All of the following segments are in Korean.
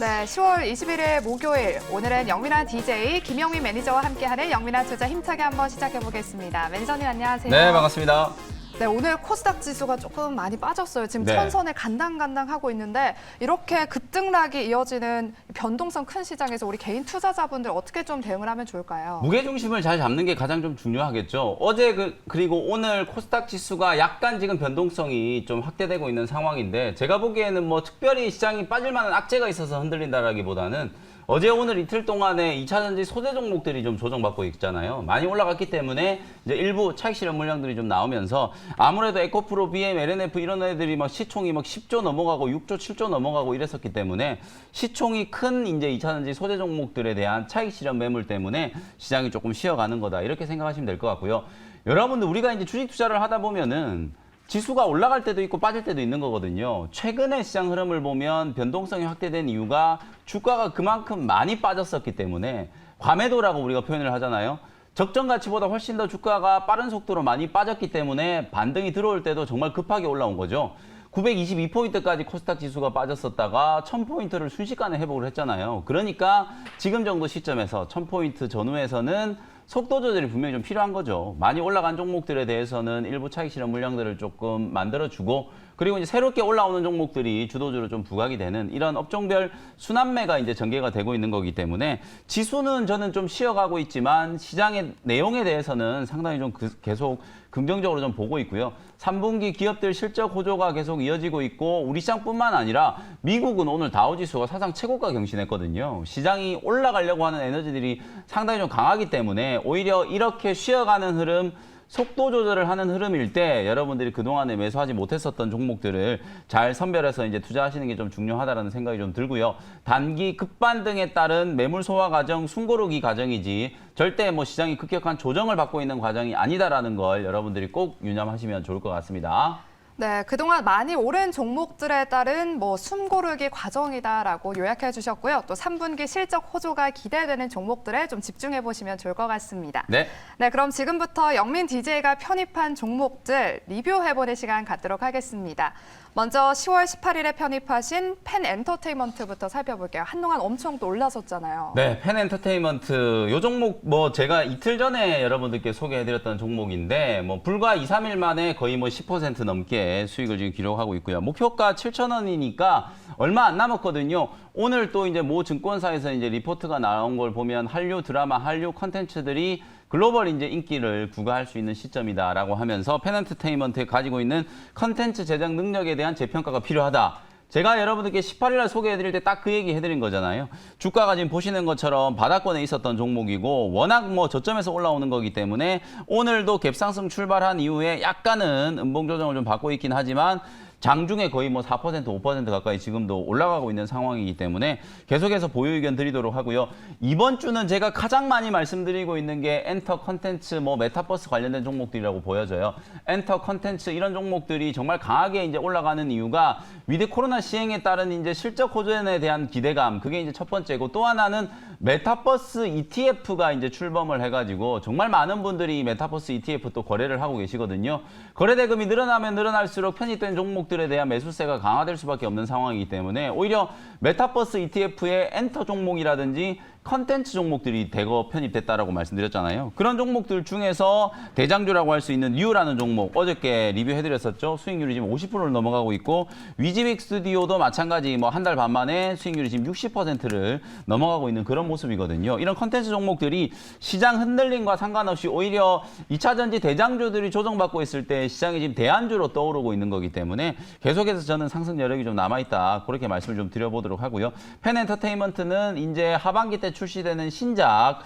네, 10월 21일 목요일, 오늘은 영민한 DJ 김영민 매니저와 함께하는 영민한 투자 힘차게 한번 시작해보겠습니다. 매니저님 안녕하세요. 네, 반갑습니다. 네, 오늘 코스닥 지수가 조금 많이 빠졌어요. 지금 네. 천선에 간당간당하고 있는데 이렇게 급등락이 이어지는 변동성 큰 시장에서 우리 개인 투자자분들 어떻게 좀 대응을 하면 좋을까요? 무게중심을 잘 잡는 게 가장 좀 중요하겠죠. 어제 그리고 오늘 코스닥 지수가 약간 지금 변동성이 좀 확대되고 있는 상황인데 제가 보기에는 뭐 특별히 시장이 빠질 만한 악재가 있어서 흔들린다라기보다는 어제 오늘 이틀 동안에 2차전지 소재 종목들이 좀 조정받고 있잖아요. 많이 올라갔기 때문에 이제 일부 차익 실현 물량들이 좀 나오면서 아무래도 에코프로, BM, LNF 이런 애들이 막 시총이 막 10조 넘어가고 6조, 7조 넘어가고 이랬었기 때문에 시총이 큰 이제 2차전지 소재 종목들에 대한 차익 실현 매물 때문에 시장이 조금 쉬어가는 거다. 이렇게 생각하시면 될 것 같고요. 여러분들 우리가 이제 주식 투자를 하다 보면은 지수가 올라갈 때도 있고 빠질 때도 있는 거거든요. 최근에 시장 흐름을 보면 변동성이 확대된 이유가 주가가 그만큼 많이 빠졌었기 때문에 과매도라고 우리가 표현을 하잖아요. 적정 가치보다 훨씬 더 주가가 빠른 속도로 많이 빠졌기 때문에 반등이 들어올 때도 정말 급하게 올라온 거죠. 922포인트까지 코스닥 지수가 빠졌었다가 1000포인트를 순식간에 회복을 했잖아요. 그러니까 지금 정도 시점에서 1000포인트 전후에서는 속도 조절이 분명히 좀 필요한 거죠. 많이 올라간 종목들에 대해서는 일부 차익 실현 물량들을 조금 만들어주고 그리고 이제 새롭게 올라오는 종목들이 주도주로 좀 부각이 되는 이런 업종별 순환매가 이제 전개가 되고 있는 거기 때문에 지수는 저는 좀 쉬어가고 있지만 시장의 내용에 대해서는 상당히 좀 계속 긍정적으로 좀 보고 있고요. 3분기 기업들 실적 호조가 계속 이어지고 있고 우리 시장뿐만 아니라 미국은 오늘 다우지수가 사상 최고가 경신했거든요. 시장이 올라가려고 하는 에너지들이 상당히 좀 강하기 때문에 오히려 이렇게 쉬어가는 흐름, 속도 조절을 하는 흐름일 때 여러분들이 그동안에 매수하지 못했었던 종목들을 잘 선별해서 이제 투자하시는 게 좀 중요하다라는 생각이 좀 들고요. 단기 급반등에 따른 매물 소화 과정, 숨고르기 과정이지 절대 뭐 시장이 급격한 조정을 받고 있는 과정이 아니다라는 걸 여러분들이 꼭 유념하시면 좋을 것 같습니다. 네, 그동안 많이 오른 종목들에 따른 숨고르기 과정이다라고 요약해 주셨고요. 또 3분기 실적 호조가 기대되는 종목들에 좀 집중해 보시면 좋을 것 같습니다. 네. 네, 그럼 지금부터 영민 DJ가 편입한 종목들 리뷰해보는 시간 갖도록 하겠습니다. 먼저 10월 18일에 편입하신 펜 엔터테인먼트부터 살펴볼게요. 한동안 엄청 또 올라섰잖아요. 네, 펜 엔터테인먼트 요 종목 뭐 제가 이틀 전에 여러분들께 소개해드렸던 종목인데 뭐 불과 2, 3일 만에 거의 뭐 10% 넘게 수익을 지금 기록하고 있고요. 목표가 7,000원이니까 얼마 안 남았거든요. 오늘 또 이제 모 증권사에서 이제 리포트가 나온 걸 보면 한류 드라마, 한류 컨텐츠들이 글로벌 이제 인기를 구가할 수 있는 시점이다라고 하면서 펜 엔터테인먼트에 가지고 있는 컨텐츠 제작 능력에 대한 재평가가 필요하다. 제가 여러분들께 18일 날 소개해드릴 때 딱 그 얘기 해드린 거잖아요. 주가가 지금 보시는 것처럼 바닥권에 있었던 종목이고 워낙 뭐 저점에서 올라오는 거기 때문에 오늘도 갭상승 출발한 이후에 약간은 음봉 조정을 좀 받고 있긴 하지만 장중에 거의 뭐 4%, 5% 가까이 지금도 올라가고 있는 상황이기 때문에 계속해서 보유 의견 드리도록 하고요. 이번 주는 제가 가장 많이 말씀드리고 있는 게 엔터 컨텐츠, 뭐 메타버스 관련된 종목들이라고 보여져요. 엔터 컨텐츠 이런 종목들이 정말 강하게 이제 올라가는 이유가 위드 코로나 시행에 따른 이제 실적 호전에 대한 기대감, 그게 이제 첫 번째고 또 하나는 메타버스 ETF가 이제 출범을 해가지고 정말 많은 분들이 메타버스 ETF 또 거래를 하고 계시거든요. 거래 대금이 늘어나면 늘어날수록 편입된 종목들에 대한 매수세가 강화될 수밖에 없는 상황이기 때문에 오히려 메타버스 ETF의 엔터 종목이라든지 컨텐츠 종목들이 대거 편입됐다라고 말씀드렸잖아요. 그런 종목들 중에서 대장주라고 할 수 있는 뉴라는 종목 어저께 리뷰해드렸었죠. 수익률이 지금 50%를 넘어가고 있고 위지빅 스튜디오도 마찬가지 뭐 한 달 반 만에 수익률이 지금 60%를 넘어가고 있는 그런 모습이거든요. 이런 컨텐츠 종목들이 시장 흔들림과 상관없이 오히려 2차전지 대장주들이 조정받고 있을 때 시장이 지금 대안주로 떠오르고 있는 거기 때문에 계속해서 저는 상승 여력이 좀 남아있다. 그렇게 말씀을 좀 드려보도록 하고요. 펜 엔터테인먼트는 이제 하반기 때 출시되는 신작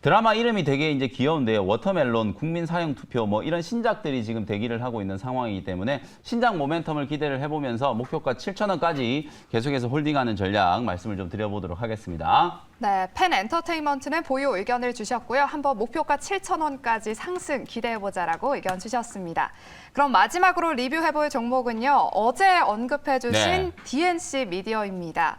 드라마 이름이 되게 이제 귀여운데요. 워터멜론, 국민 사형 투표 뭐 이런 신작들이 지금 대기를 하고 있는 상황이기 때문에 신작 모멘텀을 기대를 해보면서 목표가 7,000원까지 계속해서 홀딩하는 전략 말씀을 좀 드려보도록 하겠습니다. 네, 펜 엔터테인먼트는 보유 의견을 주셨고요. 한번 목표가 7,000원까지 상승 기대해보자라고 의견 주셨습니다. 그럼 마지막으로 리뷰해볼 종목은요. 어제 언급해주신 DNC 미디어입니다.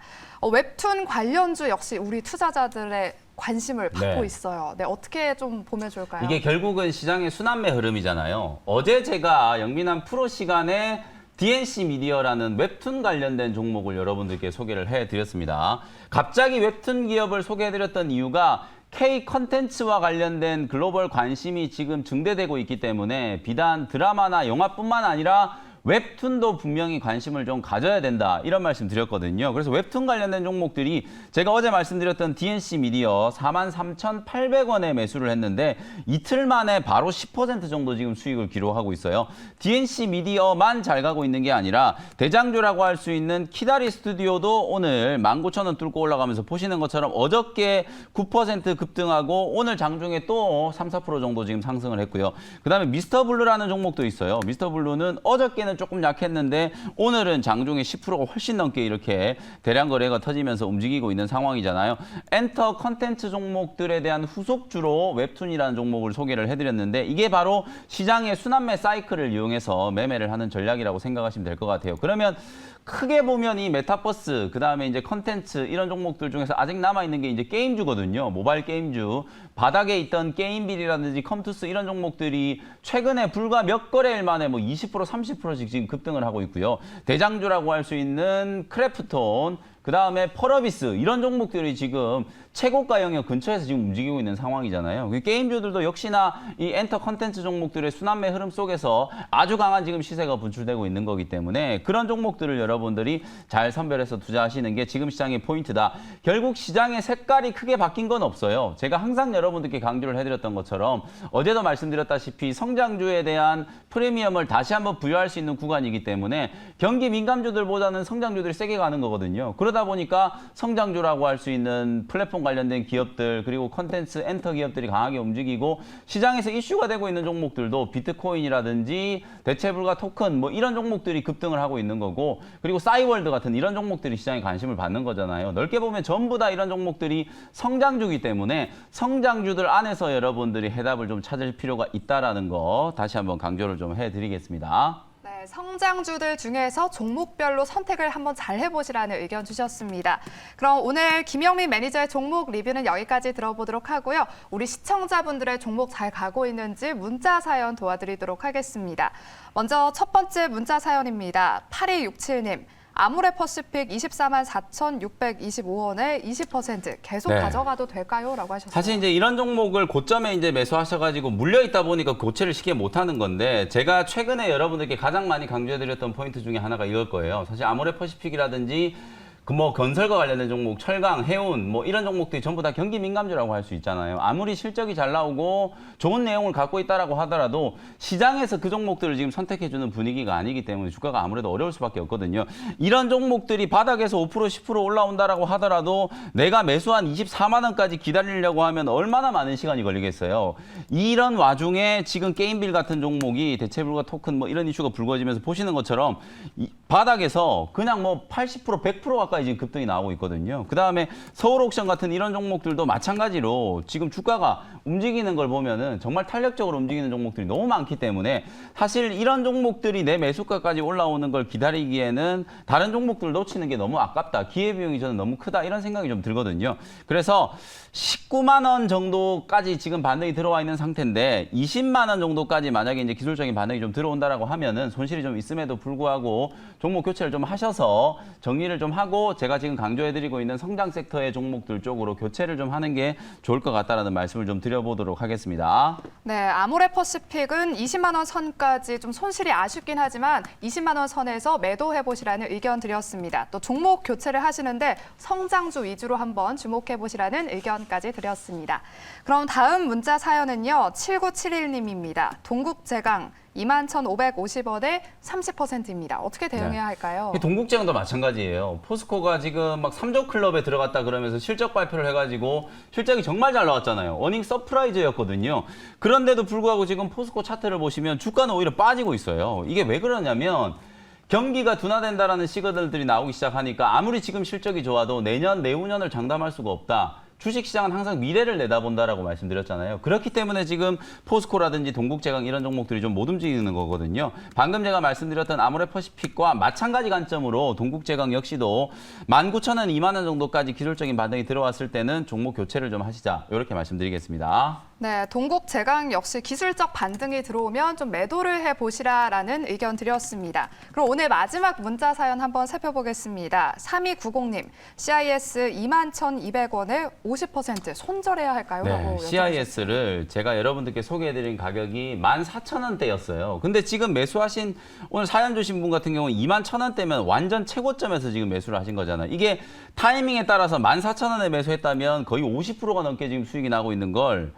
웹툰 관련주 역시 우리 투자자들의 관심을 받고 있어요. 네, 어떻게 좀 보면 좋을까요? 이게 결국은 시장의 순환매 흐름이잖아요. 어제 제가 영민한 프로 시간에 DNC 미디어라는 웹툰 관련된 종목을 여러분들께 소개를 해드렸습니다. 갑자기 웹툰 기업을 소개해드렸던 이유가 K 컨텐츠와 관련된 글로벌 관심이 지금 증대되고 있기 때문에 비단 드라마나 영화뿐만 아니라 웹툰도 분명히 관심을 좀 가져야 된다, 이런 말씀 드렸거든요. 그래서 웹툰 관련된 종목들이 제가 어제 말씀드렸던 DNC 미디어 43,800원에 매수를 했는데 이틀 만에 바로 10% 정도 지금 수익을 기록하고 있어요. DNC 미디어만 잘 가고 있는 게 아니라 대장주라고 할 수 있는 키다리 스튜디오도 오늘 19,000원 뚫고 올라가면서 보시는 것처럼 어저께 9% 급등하고 오늘 장중에 또 3, 4% 정도 지금 상승을 했고요. 그다음에 미스터블루라는 종목도 있어요. 미스터블루는 어저께는 조금 약했는데 오늘은 장중에 10%가 훨씬 넘게 이렇게 대량 거래가 터지면서 움직이고 있는 상황이잖아요. 엔터 컨텐츠 종목들에 대한 후속주로 웹툰이라는 종목을 소개를 해드렸는데 이게 바로 시장의 순환매 사이클을 이용해서 매매를 하는 전략이라고 생각하시면 될 것 같아요. 그러면 크게 보면 이 메타버스, 그다음에 이제 컨텐츠 이런 종목들 중에서 아직 남아있는 게 이제 게임주거든요. 모바일 게임주. 바닥에 있던 게임빌이라든지 컴투스 이런 종목들이 최근에 불과 몇 거래일 만에 뭐 20%, 30%씩 지금 급등을 하고 있고요. 대장주라고 할 수 있는 크래프톤, 그다음에 펄어비스 이런 종목들이 지금 최고가 영역 근처에서 지금 움직이고 있는 상황이잖아요. 게임주들도 역시나 이 엔터 컨텐츠 종목들의 순환매 흐름 속에서 아주 강한 지금 시세가 분출되고 있는 거기 때문에 그런 종목들을 여러분들이 잘 선별해서 투자하시는 게 지금 시장의 포인트다. 결국 시장의 색깔이 크게 바뀐 건 없어요. 제가 항상 여러분들께 강조를 해드렸던 것처럼 어제도 말씀드렸다시피 성장주에 대한 프리미엄을 다시 한번 부여할 수 있는 구간이기 때문에 경기 민감주들보다는 성장주들이 세게 가는 거거든요. 그러다 보니까 성장주라고 할 수 있는 플랫폼 관련된 기업들 그리고 컨텐츠 엔터 기업들이 강하게 움직이고 시장에서 이슈가 되고 있는 종목들도 비트코인이라든지 대체불가 토큰 뭐 이런 종목들이 급등을 하고 있는 거고 그리고 싸이월드 같은 이런 종목들이 시장에 관심을 받는 거잖아요. 넓게 보면 전부 다 이런 종목들이 성장주이기 때문에 성장주들 안에서 여러분들이 해답을 좀 찾을 필요가 있다라는 거 다시 한번 강조를 좀 해드리겠습니다. 네, 성장주들 중에서 종목별로 선택을 한번 잘 해보시라는 의견 주셨습니다. 그럼 오늘 김영민 매니저의 종목 리뷰는 여기까지 들어보도록 하고요. 우리 시청자분들의 종목 잘 가고 있는지 문자 사연 도와드리도록 하겠습니다. 먼저 첫 번째 문자 사연입니다. 8267님. 아모레퍼시픽 24만 4,625원에 20% 계속 네. 가져가도 될까요? 라고 하셨어요. 사실 이제 이런 종목을 고점에 이제 매수하셔가지고 물려 있다 보니까 교체를 쉽게 못하는 건데 제가 최근에 여러분들께 가장 많이 강조해드렸던 포인트 중에 하나가 이걸 거예요. 사실 아모레퍼시픽이라든지 그 뭐 건설과 관련된 종목, 철강, 해운 뭐 이런 종목들이 전부 다 경기 민감주라고 할 수 있잖아요. 아무리 실적이 잘 나오고 좋은 내용을 갖고 있다라고 하더라도 시장에서 그 종목들을 지금 선택해주는 분위기가 아니기 때문에 주가가 아무래도 어려울 수밖에 없거든요. 이런 종목들이 바닥에서 5%, 10% 올라온다라고 하더라도 내가 매수한 24만 원까지 기다리려고 하면 얼마나 많은 시간이 걸리겠어요. 이런 와중에 지금 게임빌 같은 종목이 대체불가 토큰 뭐 이런 이슈가 불거지면서 보시는 것처럼 바닥에서 그냥 뭐 80%, 100% 가까이 지금 급등이 나오고 있거든요. 그 다음에 서울옥션 같은 이런 종목들도 마찬가지로 지금 주가가 움직이는 걸 보면은 정말 탄력적으로 움직이는 종목들이 너무 많기 때문에 사실 이런 종목들이 내 매수가까지 올라오는 걸 기다리기에는 다른 종목들을 놓치는 게 너무 아깝다. 기회비용이 저는 너무 크다. 이런 생각이 좀 들거든요. 그래서 19만 원 정도까지 지금 반등이 들어와 있는 상태인데 20만 원 정도까지 만약에 이제 기술적인 반응이 좀 들어온다라고 하면은 손실이 좀 있음에도 불구하고 종목 교체를 좀 하셔서 정리를 좀 하고 제가 지금 강조해드리고 있는 성장 섹터의 종목들 쪽으로 교체를 좀 하는 게 좋을 것 같다라는 말씀을 좀 드려보도록 하겠습니다. 네, 아모레퍼시픽은 20만 원 선까지 좀 손실이 아쉽긴 하지만 20만 원 선에서 매도해보시라는 의견 드렸습니다. 또 종목 교체를 하시는데 성장주 위주로 한번 주목해보시라는 의견까지 드렸습니다. 그럼 다음 문자 사연은요. 7971님입니다. 동국제강 21,550원에 30%입니다. 어떻게 대응해야 할까요? 동국제강도 마찬가지예요. 포스코가 지금 막 3조 클럽에 들어갔다 그러면서 실적 발표를 해가지고 실적이 정말 잘 나왔잖아요. 어닝 서프라이즈였거든요. 그런데도 불구하고 지금 포스코 차트를 보시면 주가는 오히려 빠지고 있어요. 이게 왜 그러냐면 경기가 둔화된다라는 시그널들이 나오기 시작하니까 아무리 지금 실적이 좋아도 내년, 내후년을 장담할 수가 없다. 주식시장은 항상 미래를 내다본다라고 말씀드렸잖아요. 그렇기 때문에 지금 포스코라든지 동국제강 이런 종목들이 좀 못 움직이는 거거든요. 방금 제가 말씀드렸던 아모레퍼시픽과 마찬가지 관점으로 동국제강 역시도 19,000원, 2만 원 정도까지 기술적인 반등이 들어왔을 때는 종목 교체를 좀 하시자. 이렇게 말씀드리겠습니다. 네, 동국제강 역시 기술적 반등이 들어오면 좀 매도를 해보시라라는 의견 드렸습니다. 그럼 오늘 마지막 문자 사연 한번 살펴보겠습니다. 3290님, CIS 21,200원에 50% 손절해야 할까요? 네, CIS를 제가 여러분들께 소개해드린 가격이 14,000원대였어요. 근데 지금 매수하신 오늘 사연 주신 분 같은 경우는 21,000원대면 완전 최고점에서 지금 매수를 하신 거잖아요. 이게 타이밍에 따라서 14,000원에 매수했다면 거의 50%가 넘게 지금 수익이 나고 있는 걸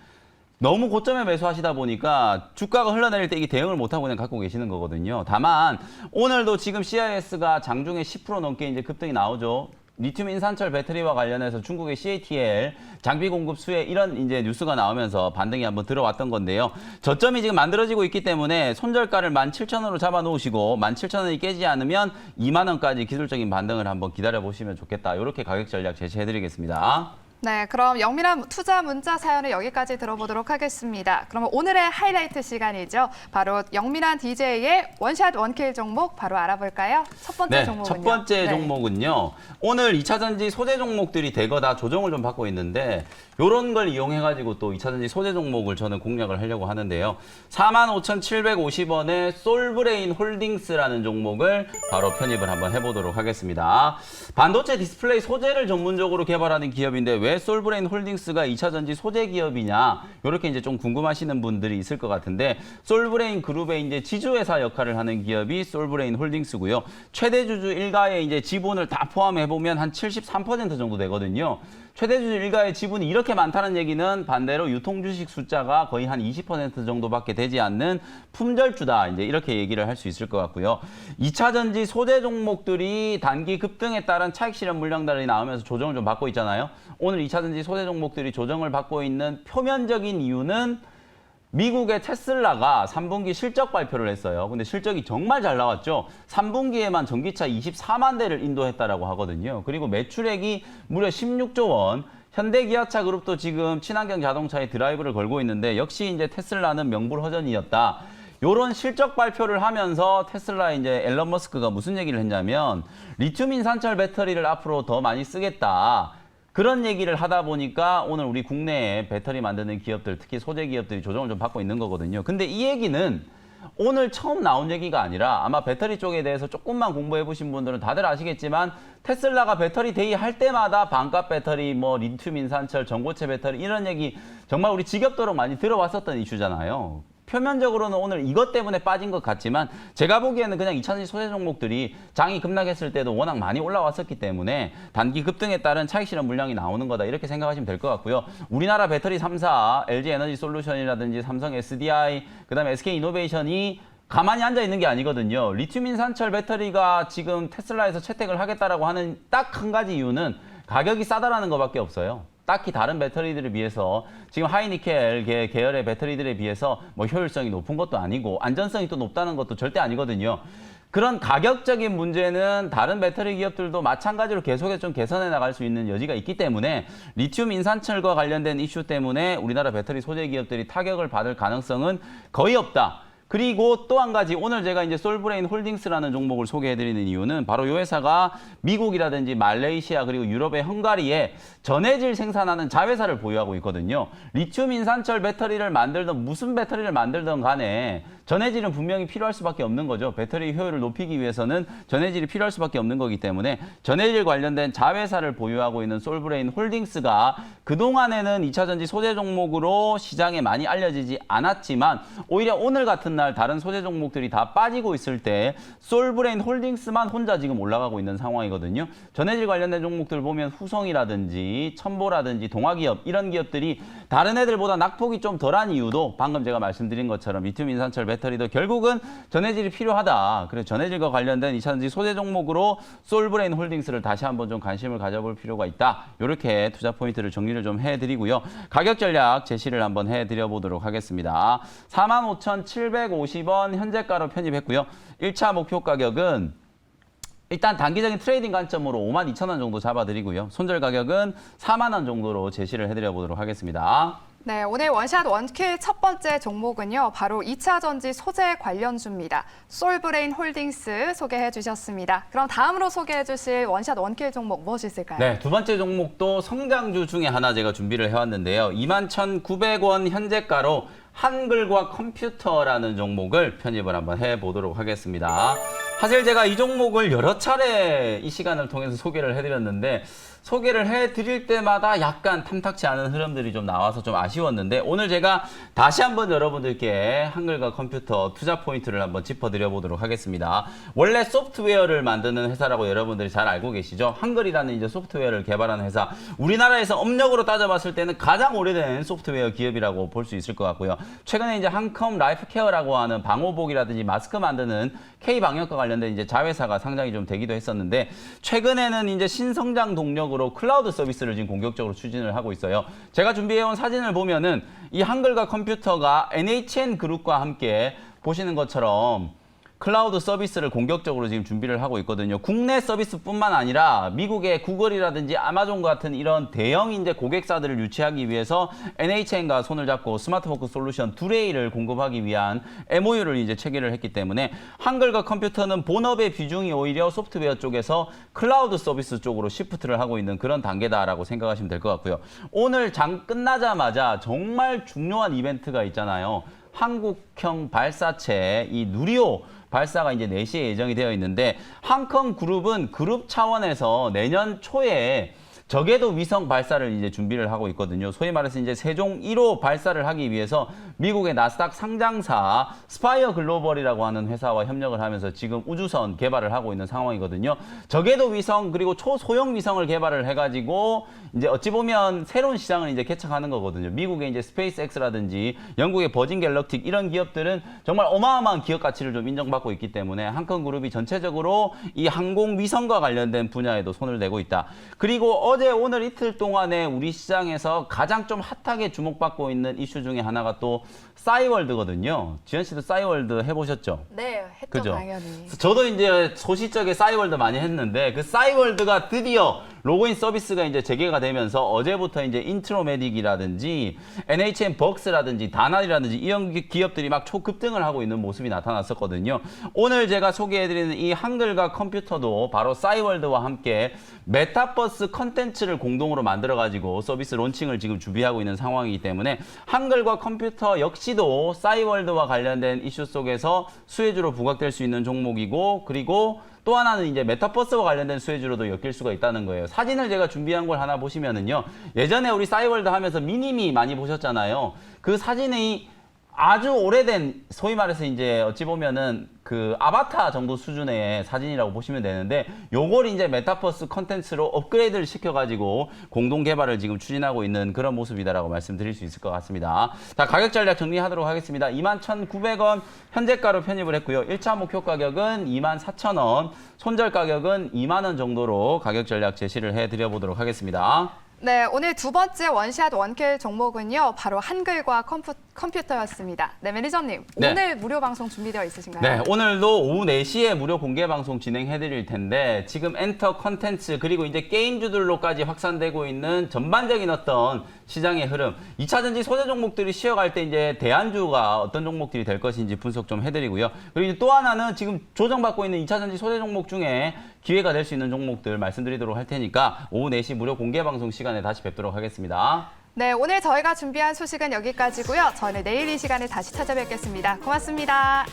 너무 고점에 매수하시다 보니까 주가가 흘러내릴 때 이게 대응을 못하고 그냥 갖고 계시는 거거든요. 다만 오늘도 지금 CIS가 장중에 10% 넘게 이제 급등이 나오죠. 리튬 인산철 배터리와 관련해서 중국의 CATL 장비 공급 수혜 이런 이제 뉴스가 나오면서 반등이 한번 들어왔던 건데요. 저점이 지금 만들어지고 있기 때문에 손절가를 17,000원으로 잡아 놓으시고 17,000원이 깨지지 않으면 2만 원까지 기술적인 반등을 한번 기다려 보시면 좋겠다. 이렇게 가격 전략 제시해 드리겠습니다. 네, 그럼 영민한 투자 문자 사연을 여기까지 들어보도록 하겠습니다. 그러면 오늘의 하이라이트 시간이죠. 바로 영민한 DJ의 원샷 원킬 종목 바로 알아볼까요? 첫 번째 종목은요. 첫 번째 종목은요. 오늘 2차전지 소재 종목들이 대거 다 조정을 좀 받고 있는데 이런 걸 이용해가지고 또 2차전지 소재 종목을 저는 공략을 하려고 하는데요. 45,750원의 솔브레인 홀딩스라는 종목을 바로 편입을 한번 해보도록 하겠습니다. 반도체 디스플레이 소재를 전문적으로 개발하는 기업인데 왜 솔브레인 홀딩스가 2차전지 소재 기업이냐 이렇게 이제 좀 궁금하시는 분들이 있을 것 같은데 솔브레인 그룹의 이제 지주회사 역할을 하는 기업이 솔브레인 홀딩스고요. 최대 주주 일가의 이제 지분을 다 포함해 보면 한 73% 정도 되거든요. 최대 주주 일가의 지분이 이렇게 많다는 얘기는 반대로 유통 주식 숫자가 거의 한 20% 정도밖에 되지 않는 품절주다. 이제 이렇게 얘기를 할 수 있을 것 같고요. 2차전지 소재 종목들이 단기 급등에 따른 차익 실현 물량들이 나오면서 조정을 좀 받고 있잖아요. 오늘 2차전지 소재 종목들이 조정을 받고 있는 표면적인 이유는 미국의 테슬라가 3분기 실적 발표를 했어요. 근데 실적이 정말 잘 나왔죠. 3분기에만 전기차 24만 대를 인도했다라고 하거든요. 그리고 매출액이 무려 16조 원. 현대기아차 그룹도 지금 친환경 자동차에 드라이브를 걸고 있는데 역시 이제 테슬라는 명불허전이었다. 요런 실적 발표를 하면서 테슬라 이제 앨런 머스크가 무슨 얘기를 했냐면 리튬 인산철 배터리를 앞으로 더 많이 쓰겠다. 그런 얘기를 하다 보니까 오늘 우리 국내에 배터리 만드는 기업들, 특히 소재 기업들이 조정을 좀 받고 있는 거거든요. 근데 이 얘기는 오늘 처음 나온 얘기가 아니라 아마 배터리 쪽에 대해서 조금만 공부해 보신 분들은 다들 아시겠지만 테슬라가 배터리 데이 할 때마다 반값 배터리, 뭐 리튬 인산철, 전고체 배터리 이런 얘기 정말 우리 지겹도록 많이 들어왔었던 이슈잖아요. 표면적으로는 오늘 이것 때문에 빠진 것 같지만 제가 보기에는 그냥 2차전지 소재 종목들이 장이 급락했을 때도 워낙 많이 올라왔었기 때문에 단기 급등에 따른 차익 실현 물량이 나오는 거다 이렇게 생각하시면 될 것 같고요. 우리나라 배터리 3사, LG 에너지 솔루션이라든지 삼성 SDI, 그다음에 SK 이노베이션이 가만히 앉아 있는 게 아니거든요. 리튬 인산철 배터리가 지금 테슬라에서 채택을 하겠다라고 하는 딱 한 가지 이유는 가격이 싸다라는 것밖에 없어요. 딱히 다른 배터리들에 비해서 지금 하이니켈 계열의 배터리들에 비해서 뭐 효율성이 높은 것도 아니고 안전성이 또 높다는 것도 절대 아니거든요. 그런 가격적인 문제는 다른 배터리 기업들도 마찬가지로 계속해서 좀 개선해 나갈 수 있는 여지가 있기 때문에 리튬 인산철과 관련된 이슈 때문에 우리나라 배터리 소재 기업들이 타격을 받을 가능성은 거의 없다. 그리고 또 한 가지 오늘 제가 이제 솔브레인 홀딩스라는 종목을 소개해드리는 이유는 바로 이 회사가 미국이라든지 말레이시아 그리고 유럽의 헝가리에 전해질 생산하는 자회사를 보유하고 있거든요. 리튬 인산철 배터리를 만들든 무슨 배터리를 만들든 간에 전해질은 분명히 필요할 수밖에 없는 거죠. 배터리 효율을 높이기 위해서는 전해질이 필요할 수밖에 없는 거기 때문에 전해질 관련된 자회사를 보유하고 있는 솔브레인 홀딩스가 그동안에는 2차전지 소재 종목으로 시장에 많이 알려지지 않았지만 오히려 오늘 같은 날 다른 소재 종목들이 다 빠지고 있을 때 솔브레인 홀딩스만 혼자 지금 올라가고 있는 상황이거든요. 전해질 관련된 종목들 보면 후성이라든지 첨보라든지 동아기업 이런 기업들이 다른 애들보다 낙폭이 좀 덜한 이유도 방금 제가 말씀드린 것처럼 리튬 인산철 배터리도 결국은 전해질이 필요하다. 그래서 전해질과 관련된 2차전지 소재 종목으로 솔브레인 홀딩스를 다시 한번 좀 관심을 가져볼 필요가 있다. 이렇게 투자 포인트를 정리를 좀 해드리고요. 가격 전략 제시를 한번 해드려 보도록 하겠습니다. 45,750원 현재가로 편입했고요. 1차 목표 가격은 일단 단기적인 트레이딩 관점으로 52,000원 정도 잡아드리고요. 손절 가격은 4만 원 정도로 제시를 해드려 보도록 하겠습니다. 네, 오늘 원샷 원킬 첫 번째 종목은요. 바로 2차 전지 소재 관련주입니다. 솔브레인 홀딩스 소개해 주셨습니다. 그럼 다음으로 소개해 주실 원샷 원킬 종목 무엇이 있을까요? 네, 두 번째 종목도 성장주 중에 하나 제가 준비를 해왔는데요. 21,900원 현재가로 한글과 컴퓨터라는 종목을 편입을 한번 해보도록 하겠습니다. 사실 제가 이 종목을 여러 차례 이 시간을 통해서 소개를 해드렸는데 소개를 해드릴 때마다 약간 탐탁치 않은 흐름들이 좀 나와서 좀 아쉬웠는데 오늘 제가 다시 한번 여러분들께 한글과 컴퓨터 투자 포인트를 한번 짚어드려 보도록 하겠습니다. 원래 소프트웨어를 만드는 회사라고 여러분들이 잘 알고 계시죠? 한글이라는 이제 소프트웨어를 개발하는 회사. 우리나라에서 업력으로 따져봤을 때는 가장 오래된 소프트웨어 기업이라고 볼 수 있을 것 같고요. 최근에 이제 한컴 라이프케어라고 하는 방호복이라든지 마스크 만드는 K방역과 관련된 이제 자회사가 상장이 좀 되기도 했었는데 최근에는 이제 신성장 동력으로 클라우드 서비스를 지금 공격적으로 추진을 하고 있어요. 제가 준비해온 사진을 보면은 이 한글과 컴퓨터가 NHN 그룹과 함께 보시는 것처럼 클라우드 서비스를 공격적으로 지금 준비를 하고 있거든요. 국내 서비스뿐만 아니라 미국의 구글이라든지 아마존 같은 이런 대형 이제 고객사들을 유치하기 위해서 NHN과 손을 잡고 스마트워크 솔루션 두레이를 공급하기 위한 MOU를 이제 체결을 했기 때문에 한글과 컴퓨터는 본업의 비중이 오히려 소프트웨어 쪽에서 클라우드 서비스 쪽으로 시프트를 하고 있는 그런 단계다라고 생각하시면 될 것 같고요. 오늘 장 끝나자마자 정말 중요한 이벤트가 있잖아요. 한국형 발사체 이 누리호 발사가 이제 4시에 예정이 되어 있는데 한컴 그룹은 그룹 차원에서 내년 초에 저궤도 위성 발사를 이제 준비를 하고 있거든요. 소위 말해서 이제 세종 1호 발사를 하기 위해서 미국의 나스닥 상장사 스파이어 글로벌이라고 하는 회사와 협력을 하면서 지금 우주선 개발을 하고 있는 상황이거든요. 저궤도 위성 그리고 초소형 위성을 개발을 해가지고 이제 어찌 보면 새로운 시장을 이제 개척하는 거거든요. 미국의 이제 스페이스X라든지 영국의 버진 갤럭틱 이런 기업들은 정말 어마어마한 기업 가치를 좀 인정받고 있기 때문에 한컴 그룹이 전체적으로 이 항공 위성과 관련된 분야에도 손을 내고 있다. 그리고 어제 오늘 이틀 동안에 우리 시장에서 가장 좀 핫하게 주목받고 있는 이슈 중에 하나가 또 싸이월드거든요. 지현 씨도 싸이월드 해보셨죠? 네, 했죠, 그죠? 당연히. 저도 이제 소시적에 싸이월드 많이 했는데 그 싸이월드가 드디어 로그인 서비스가 이제 재개가 되면서 어제부터 이제 인트로메딕이라든지 NHN 벅스라든지 다날이라든지 이런 기업들이 막 초급등을 하고 있는 모습이 나타났었거든요. 오늘 제가 소개해드리는 이 한글과 컴퓨터도 바로 싸이월드와 함께 메타버스 컨텐츠를 공동으로 만들어가지고 서비스 론칭을 지금 준비하고 있는 상황이기 때문에 한글과 컴퓨터 역시도 싸이월드와 관련된 이슈 속에서 수혜주로 부각될 수 있는 종목이고 그리고 또 하나는 이제 메타버스와 관련된 수혜주로도 엮일 수가 있다는 거예요. 사진을 제가 준비한 걸 하나 보시면은요. 예전에 우리 싸이월드 하면서 미니미 많이 보셨잖아요. 그 사진이 아주 오래된 소위 말해서 이제 어찌 보면은 그 아바타 정도 수준의 사진이라고 보시면 되는데 요걸 이제 메타버스 컨텐츠로 업그레이드를 시켜가지고 공동 개발을 지금 추진하고 있는 그런 모습이다라고 말씀드릴 수 있을 것 같습니다. 자, 가격 전략 정리하도록 하겠습니다. 21,900원 현재가로 편입을 했고요. 1차 목표 가격은 24,000원, 손절 가격은 2만 원 정도로 가격 전략 제시를 해드려 보도록 하겠습니다. 네, 오늘 두 번째 원샷 원킬 종목은요. 바로 한글과 컴퓨터였습니다. 네, 매니저님. 네. 오늘 무료 방송 준비되어 있으신가요? 네, 오늘도 오후 4시에 무료 공개 방송 진행해 드릴 텐데 지금 엔터 컨텐츠 그리고 이제 게임주들로까지 확산되고 있는 전반적인 어떤 시장의 흐름, 2차 전지 소재 종목들이 쉬어갈 때 이제 대안주가 어떤 종목들이 될 것인지 분석 좀 해드리고요. 그리고 또 하나는 지금 조정받고 있는 2차 전지 소재 종목 중에 기회가 될 수 있는 종목들 말씀드리도록 할 테니까 오후 4시 무료 공개 방송 시간에 다시 뵙도록 하겠습니다. 네, 오늘 저희가 준비한 소식은 여기까지고요. 저는 내일 이 시간에 다시 찾아뵙겠습니다. 고맙습니다.